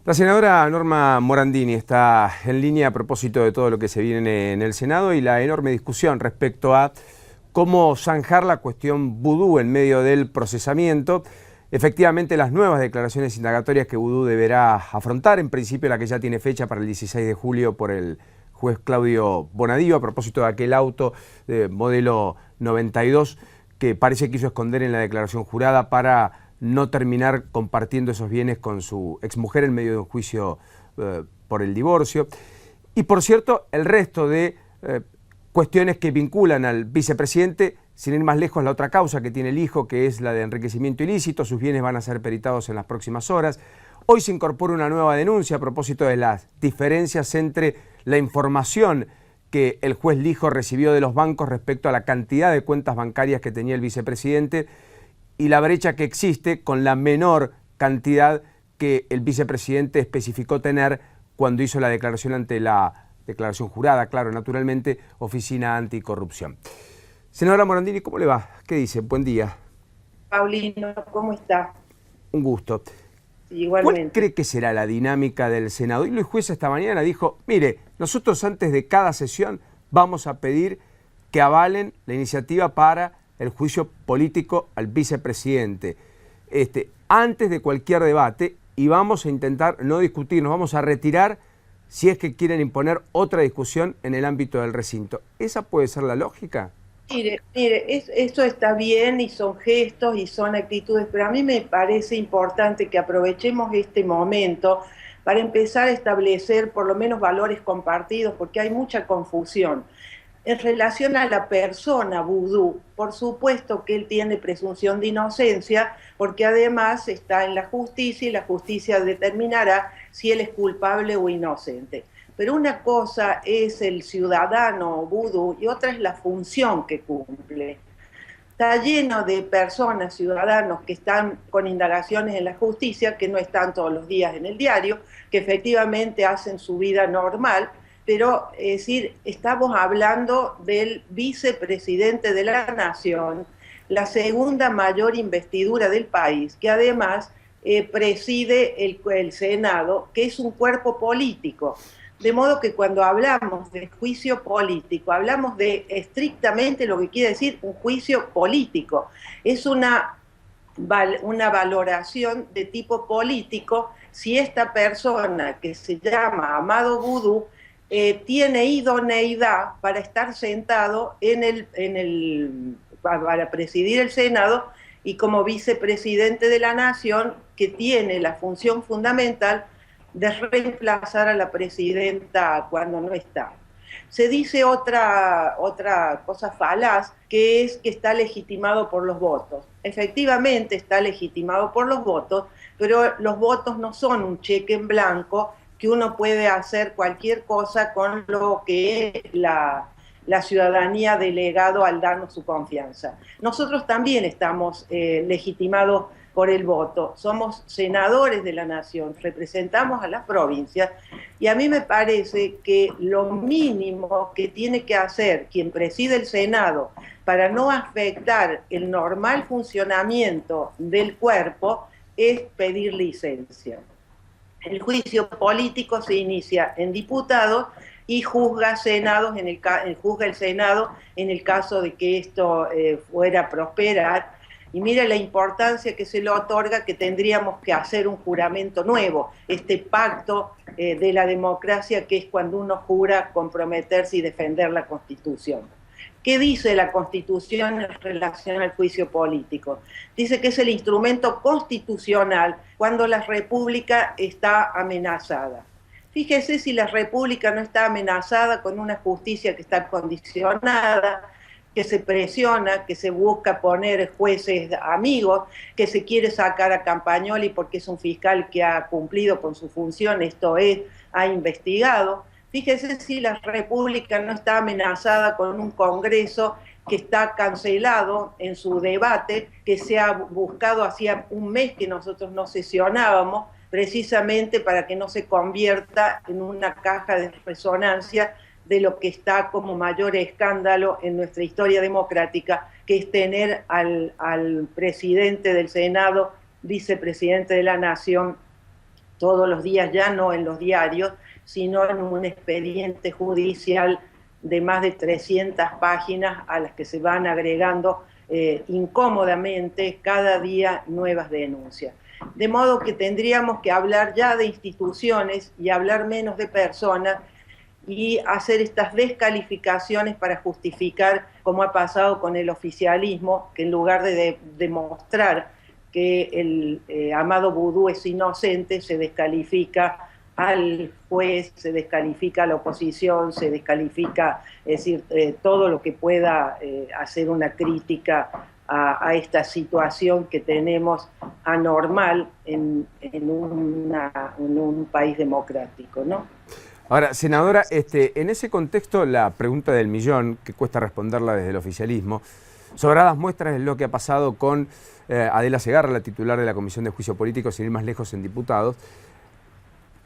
La senadora Norma Morandini está en línea a propósito de todo lo que se viene en el Senado y la enorme discusión respecto a cómo zanjar la cuestión vudú en medio del procesamiento. Efectivamente, las nuevas declaraciones indagatorias que vudú deberá afrontar, en principio la que ya tiene fecha para el 16 de julio por el juez Claudio Bonadío, a propósito de aquel auto de modelo 92 que parece quiso esconder en la declaración jurada para no terminar compartiendo esos bienes con su exmujer en medio de un juicio por el divorcio. Y por cierto, el resto de cuestiones que vinculan al vicepresidente, sin ir más lejos, la otra causa que tiene el hijo, que es la de enriquecimiento ilícito. Sus bienes van a ser peritados en las próximas horas. Hoy se incorpora una nueva denuncia a propósito de las diferencias entre la información que el juez Lijo recibió de los bancos respecto a la cantidad de cuentas bancarias que tenía el vicepresidente y la brecha que existe con la menor cantidad que el vicepresidente especificó tener cuando hizo la declaración ante la declaración jurada, claro, naturalmente, Oficina Anticorrupción. Senadora Morandini, ¿cómo le va? ¿Qué dice? Buen día. Paulino, ¿cómo está? Un gusto. Igualmente. ¿Cuál cree que será la dinámica del Senado? Y el juez esta mañana dijo, mire, nosotros antes de cada sesión vamos a pedir que avalen la iniciativa para el juicio político al vicepresidente, antes de cualquier debate, y vamos a intentar no discutir, nos vamos a retirar si es que quieren imponer otra discusión en el ámbito del recinto. ¿Esa puede ser la lógica? Mire, eso está bien y son gestos y son actitudes, pero a mí me parece importante que aprovechemos este momento para empezar a establecer por lo menos valores compartidos, porque hay mucha confusión. En relación a la persona vudú, por supuesto que él tiene presunción de inocencia, porque además está en la justicia y la justicia determinará si él es culpable o inocente. Pero una cosa es el ciudadano vudú y otra es la función que cumple. Está lleno de personas, ciudadanos, que están con indagaciones en la justicia, que no están todos los días en el diario, que efectivamente hacen su vida normal, pero es decir, estamos hablando del vicepresidente de la Nación, la segunda mayor investidura del país, que además preside el Senado, que es un cuerpo político. De modo que cuando hablamos de juicio político, hablamos de estrictamente lo que quiere decir un juicio político. Es una valoración de tipo político si esta persona que se llama Amado Vudú tiene idoneidad para estar sentado para presidir el Senado y como vicepresidente de la Nación, que tiene la función fundamental de reemplazar a la presidenta cuando no está. Se dice otra cosa falaz, que es que está legitimado por los votos. Efectivamente está legitimado por los votos, pero los votos no son un cheque en blanco que uno puede hacer cualquier cosa con lo que la ciudadanía ha delegado al darnos su confianza. Nosotros también estamos legitimados por el voto, somos senadores de la Nación, representamos a las provincias, y a mí me parece que lo mínimo que tiene que hacer quien preside el Senado para no afectar el normal funcionamiento del cuerpo es pedir licencia. El juicio político se inicia en diputados y juzga el Senado en el caso de que esto fuera a prosperar. Y mira la importancia que se le otorga, que tendríamos que hacer un juramento nuevo, este pacto de la democracia, que es cuando uno jura comprometerse y defender la Constitución. ¿Qué dice la Constitución en relación al juicio político? Dice que es el instrumento constitucional cuando la República está amenazada. Fíjese si la República no está amenazada con una justicia que está condicionada, que se presiona, que se busca poner jueces amigos, que se quiere sacar a Campagnoli porque es un fiscal que ha cumplido con su función, esto es, ha investigado. Fíjese si la República no está amenazada con un Congreso que está cancelado en su debate, que se ha buscado hacía un mes que nosotros no sesionábamos, precisamente para que no se convierta en una caja de resonancia de lo que está como mayor escándalo en nuestra historia democrática, que es tener al presidente del Senado, vicepresidente de la Nación, todos los días, ya no en los diarios, sino en un expediente judicial de más de 300 páginas a las que se van agregando incómodamente cada día nuevas denuncias. De modo que tendríamos que hablar ya de instituciones y hablar menos de personas y hacer estas descalificaciones para justificar, como ha pasado con el oficialismo, que en lugar de demostrar que el Amado Boudou es inocente, se descalifica al juez, se descalifica a la oposición, se descalifica, es decir, todo lo que pueda hacer una crítica a esta situación que tenemos anormal en un país democrático, ¿no? Ahora, senadora, en ese contexto, la pregunta del millón, que cuesta responderla desde el oficialismo, sobradas muestras de lo que ha pasado con Adela Segarra, la titular de la Comisión de Juicio Político, sin ir más lejos en diputados,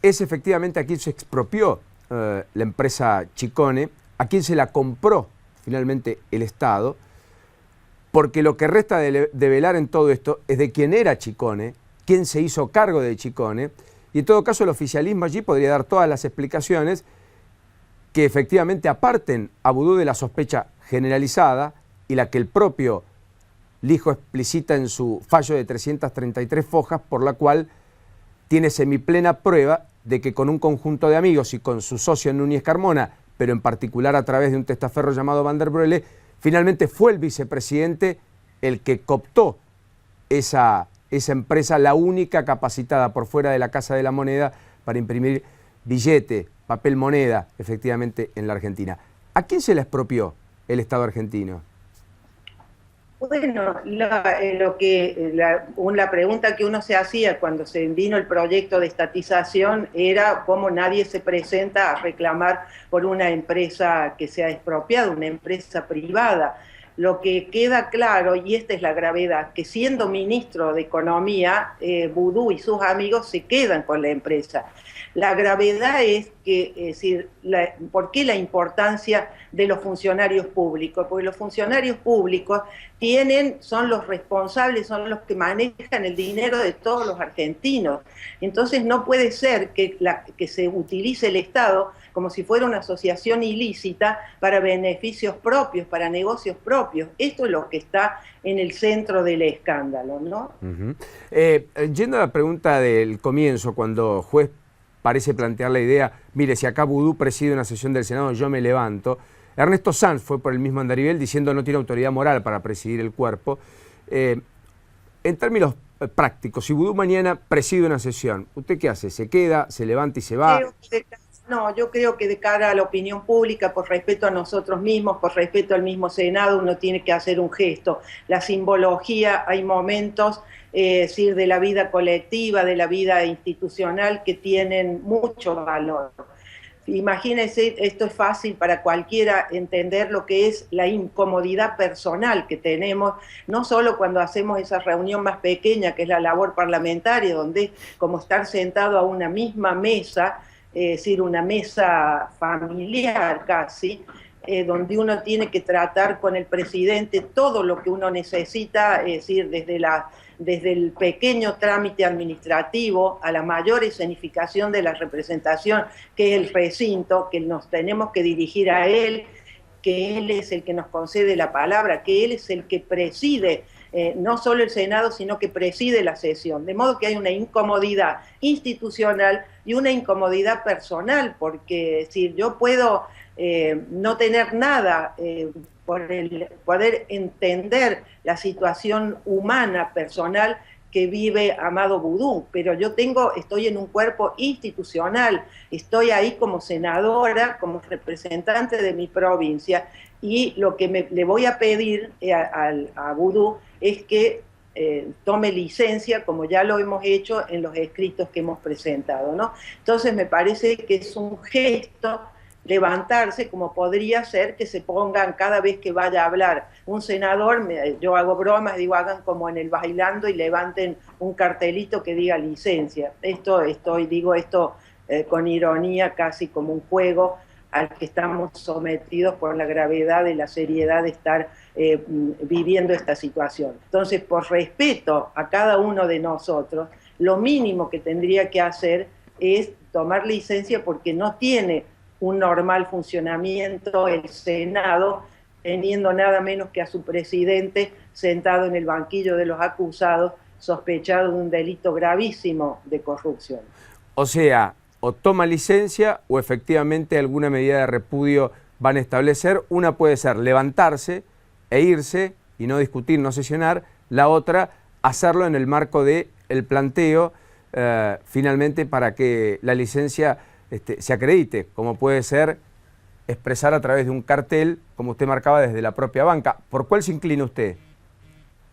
es efectivamente a quien se expropió la empresa Chicone, a quien se la compró finalmente el Estado, porque lo que resta de velar en todo esto es de quién era Chicone, quién se hizo cargo de Chicone, y en todo caso el oficialismo allí podría dar todas las explicaciones que efectivamente aparten a Boudou de la sospecha generalizada y la que el propio Lijo explicita en su fallo de 333 fojas, por la cual tiene semiplena prueba de que con un conjunto de amigos y con su socio Núñez Carmona, pero en particular a través de un testaferro llamado Van der Broele, finalmente fue el vicepresidente el que cooptó esa empresa, la única capacitada por fuera de la Casa de la Moneda para imprimir billete, papel moneda, efectivamente, en la Argentina. ¿A quién se le expropió el Estado argentino? Bueno, la pregunta que uno se hacía cuando se vino el proyecto de estatización era cómo nadie se presenta a reclamar por una empresa que se ha expropiado, una empresa privada. Lo que queda claro, y esta es la gravedad, que siendo ministro de Economía, Boudou y sus amigos se quedan con la empresa. La gravedad es que, es decir, ¿por qué la importancia de los funcionarios públicos? Porque los funcionarios públicos son los responsables, son los que manejan el dinero de todos los argentinos. Entonces no puede ser que se utilice el Estado como si fuera una asociación ilícita para beneficios propios, para negocios propios. Esto es lo que está en el centro del escándalo, ¿no? Yendo a la pregunta del comienzo, cuando juez parece plantear la idea, mire, si acá Boudou preside una sesión del Senado, yo me levanto. Ernesto Sanz fue por el mismo andarivel diciendo no tiene autoridad moral para presidir el cuerpo. En términos prácticos, si Boudou mañana preside una sesión, ¿usted qué hace? ¿Se queda, se levanta y se va? Yo creo que de cara a la opinión pública, por respeto a nosotros mismos, por respeto al mismo Senado, uno tiene que hacer un gesto. La simbología, hay momentos de la vida colectiva, de la vida institucional que tienen mucho valor. Imagínense, esto es fácil para cualquiera entender lo que es la incomodidad personal que tenemos, no solo cuando hacemos esa reunión más pequeña, que es la labor parlamentaria, donde es como estar sentado a una misma mesa, es decir, una mesa familiar casi, donde uno tiene que tratar con el presidente todo lo que uno necesita, es decir, desde el pequeño trámite administrativo a la mayor escenificación de la representación, que es el recinto, que nos tenemos que dirigir a él, que él es el que nos concede la palabra, que él es el que preside no solo el Senado, sino que preside la sesión. De modo que hay una incomodidad institucional y una incomodidad personal, porque si yo puedo no tener nada por el poder entender la situación humana, personal que vive Amado Boudou, pero yo estoy en un cuerpo institucional, estoy ahí como senadora, como representante de mi provincia, y lo que le voy a pedir a Boudou es que tome licencia, como ya lo hemos hecho en los escritos que hemos presentado, ¿no? Entonces me parece que es un gesto levantarse, como podría ser que se pongan cada vez que vaya a hablar un senador, yo hago bromas, digo, hagan como en el Bailando y levanten un cartelito que diga licencia. Digo esto con ironía, casi como un juego. al que estamos sometidos por la gravedad y la seriedad de estar viviendo esta situación. Entonces, por respeto a cada uno de nosotros, lo mínimo que tendría que hacer es tomar licencia porque no tiene un normal funcionamiento el Senado, teniendo nada menos que a su presidente sentado en el banquillo de los acusados, sospechado de un delito gravísimo de corrupción. O sea, o toma licencia o efectivamente alguna medida de repudio van a establecer. Una puede ser levantarse e irse y no discutir, no sesionar. La otra, hacerlo en el marco del planteo, finalmente, para que la licencia se acredite, como puede ser expresar a través de un cartel, como usted marcaba, desde la propia banca. ¿Por cuál se inclina usted?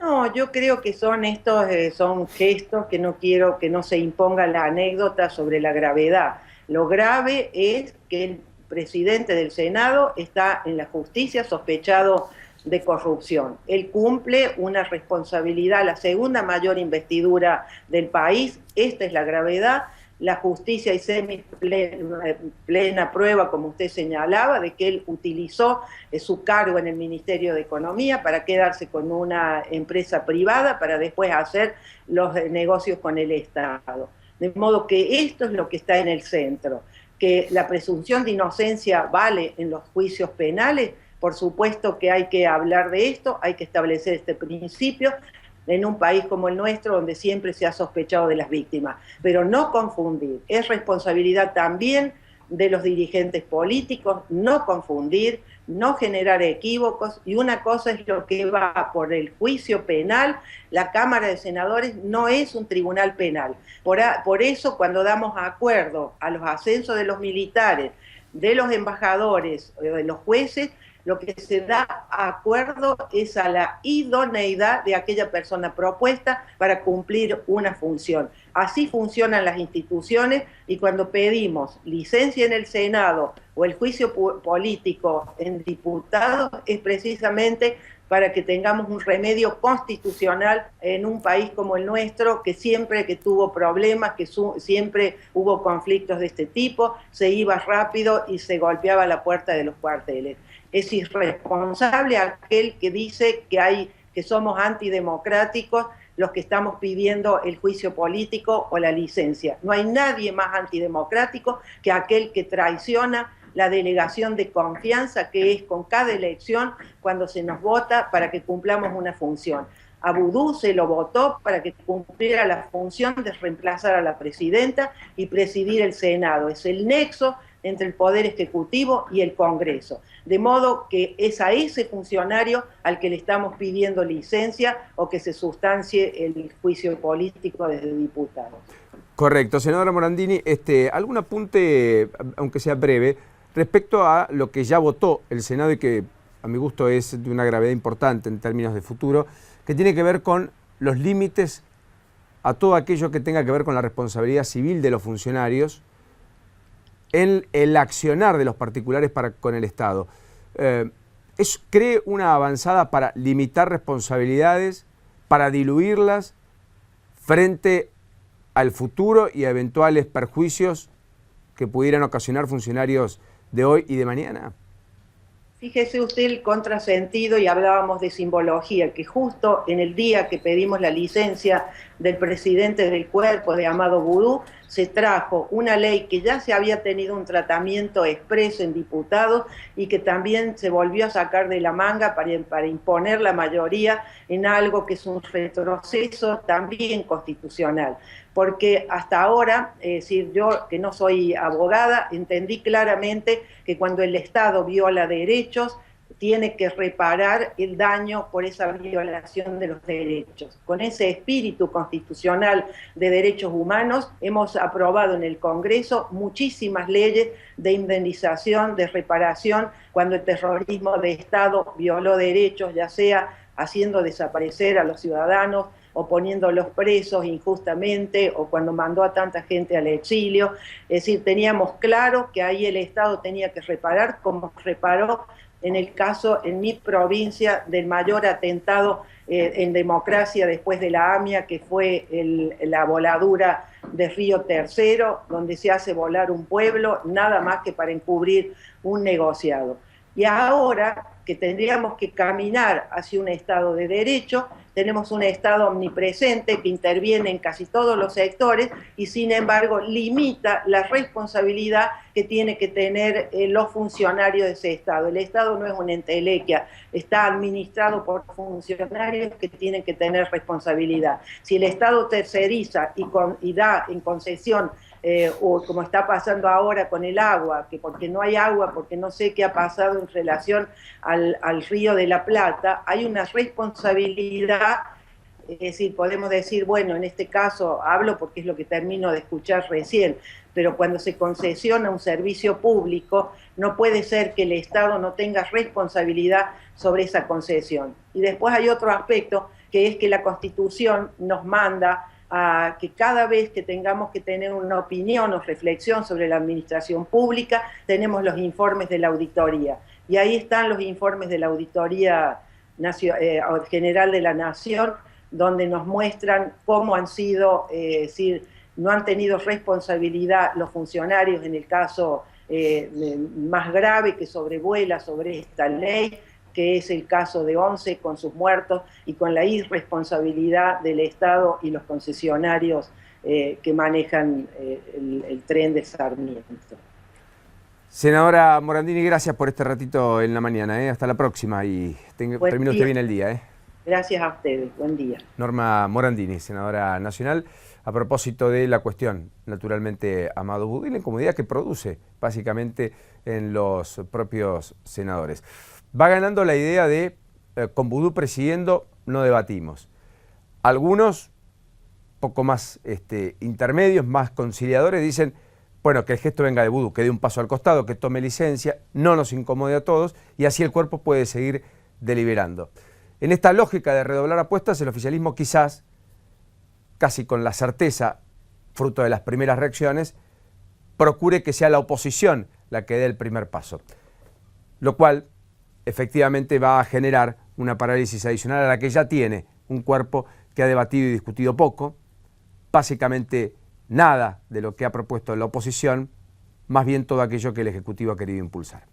No, yo creo que son estos, son gestos que no quiero que no se imponga la anécdota sobre la gravedad. Lo grave es que el presidente del Senado está en la justicia sospechado de corrupción. Él cumple una responsabilidad, la segunda mayor investidura del país. Esta es la gravedad. La justicia y plena prueba, como usted señalaba, de que él utilizó su cargo en el Ministerio de Economía para quedarse con una empresa privada para después hacer los negocios con el Estado. De modo que esto es lo que está en el centro, que la presunción de inocencia vale en los juicios penales. Por supuesto que hay que hablar de esto, hay que establecer este principio, en un país como el nuestro, donde siempre se ha sospechado de las víctimas. Pero no confundir, es responsabilidad también de los dirigentes políticos, no confundir, no generar equívocos, y una cosa es lo que va por el juicio penal. La Cámara de Senadores no es un tribunal penal. Por eso, cuando damos acuerdo a los ascensos de los militares, de los embajadores, de los jueces, lo que se da acuerdo es a la idoneidad de aquella persona propuesta para cumplir una función. Así funcionan las instituciones, y cuando pedimos licencia en el Senado o el juicio político en diputados es precisamente para que tengamos un remedio constitucional en un país como el nuestro, que siempre que tuvo problemas, que siempre hubo conflictos de este tipo, se iba rápido y se golpeaba la puerta de los cuarteles. Es irresponsable aquel que dice que somos antidemocráticos los que estamos pidiendo el juicio político o la licencia. No hay nadie más antidemocrático que aquel que traiciona la delegación de confianza que es con cada elección cuando se nos vota para que cumplamos una función. A Vudú se lo votó para que cumpliera la función de reemplazar a la presidenta y presidir el Senado. Es el nexo entre el Poder Ejecutivo y el Congreso. De modo que es a ese funcionario al que le estamos pidiendo licencia o que se sustancie el juicio político desde diputados. Correcto. Senadora Morandini, algún apunte, aunque sea breve, respecto a lo que ya votó el Senado y que a mi gusto es de una gravedad importante en términos de futuro, que tiene que ver con los límites a todo aquello que tenga que ver con la responsabilidad civil de los funcionarios en el accionar de los particulares con el Estado. ¿Cree una avanzada para limitar responsabilidades, para diluirlas frente al futuro y a eventuales perjuicios que pudieran ocasionar funcionarios de hoy y de mañana? Fíjese usted el contrasentido, y hablábamos de simbología, que justo en el día que pedimos la licencia del presidente del cuerpo, de Amado Vudú, se trajo una ley que ya se había tenido un tratamiento expreso en diputados y que también se volvió a sacar de la manga para imponer la mayoría en algo que es un retroceso también constitucional. Porque hasta ahora, es decir, yo que no soy abogada, entendí claramente que cuando el Estado viola derechos, tiene que reparar el daño por esa violación de los derechos. Con ese espíritu constitucional de derechos humanos, hemos aprobado en el Congreso muchísimas leyes de indemnización, de reparación, cuando el terrorismo de Estado violó derechos, ya sea haciendo desaparecer a los ciudadanos, o poniéndolos presos injustamente, o cuando mandó a tanta gente al exilio. Es decir, teníamos claro que ahí el Estado tenía que reparar, como reparó en el caso, en mi provincia, del mayor atentado en democracia después de la AMIA, que fue la voladura de Río Tercero, donde se hace volar un pueblo, nada más que para encubrir un negociado. Y ahora que tendríamos que caminar hacia un Estado de Derecho, tenemos un Estado omnipresente que interviene en casi todos los sectores y sin embargo limita la responsabilidad que tiene que tener los funcionarios de ese Estado. El Estado no es una entelequia, está administrado por funcionarios que tienen que tener responsabilidad. Si el Estado terceriza y da en concesión o como está pasando ahora con el agua, que porque no hay agua, porque no sé qué ha pasado en relación al Río de la Plata, hay una responsabilidad, es decir, podemos decir, bueno, en este caso hablo porque es lo que termino de escuchar recién, pero cuando se concesiona un servicio público, no puede ser que el Estado no tenga responsabilidad sobre esa concesión. Y después hay otro aspecto, que es que la Constitución nos manda a que cada vez que tengamos que tener una opinión o reflexión sobre la administración pública, tenemos los informes de la auditoría. Y ahí están los informes de la Auditoría General de la Nación, donde nos muestran cómo han sido, es decir, no han tenido responsabilidad los funcionarios en el caso más grave que sobrevuela sobre esta ley, que es el caso de 11 con sus muertos y con la irresponsabilidad del Estado y los concesionarios que manejan el tren de Sarmiento. Senadora Morandini, gracias por este ratito en la mañana. Hasta la próxima y termine usted bien el día. Gracias a ustedes. Buen día. Norma Morandini, senadora nacional, a propósito de la cuestión, naturalmente, Amado Vudú y la incomodidad que produce básicamente en los propios senadores. Va ganando la idea de, con Vudú presidiendo, no debatimos. Algunos, poco más intermedios, más conciliadores, dicen, bueno, que el gesto venga de Vudú, que dé un paso al costado, que tome licencia, no nos incomode a todos y así el cuerpo puede seguir deliberando. En esta lógica de redoblar apuestas, el oficialismo quizás, casi con la certeza, fruto de las primeras reacciones, procure que sea la oposición la que dé el primer paso. Lo cual efectivamente va a generar una parálisis adicional a la que ya tiene un cuerpo que ha debatido y discutido poco, básicamente nada de lo que ha propuesto la oposición, más bien todo aquello que el Ejecutivo ha querido impulsar.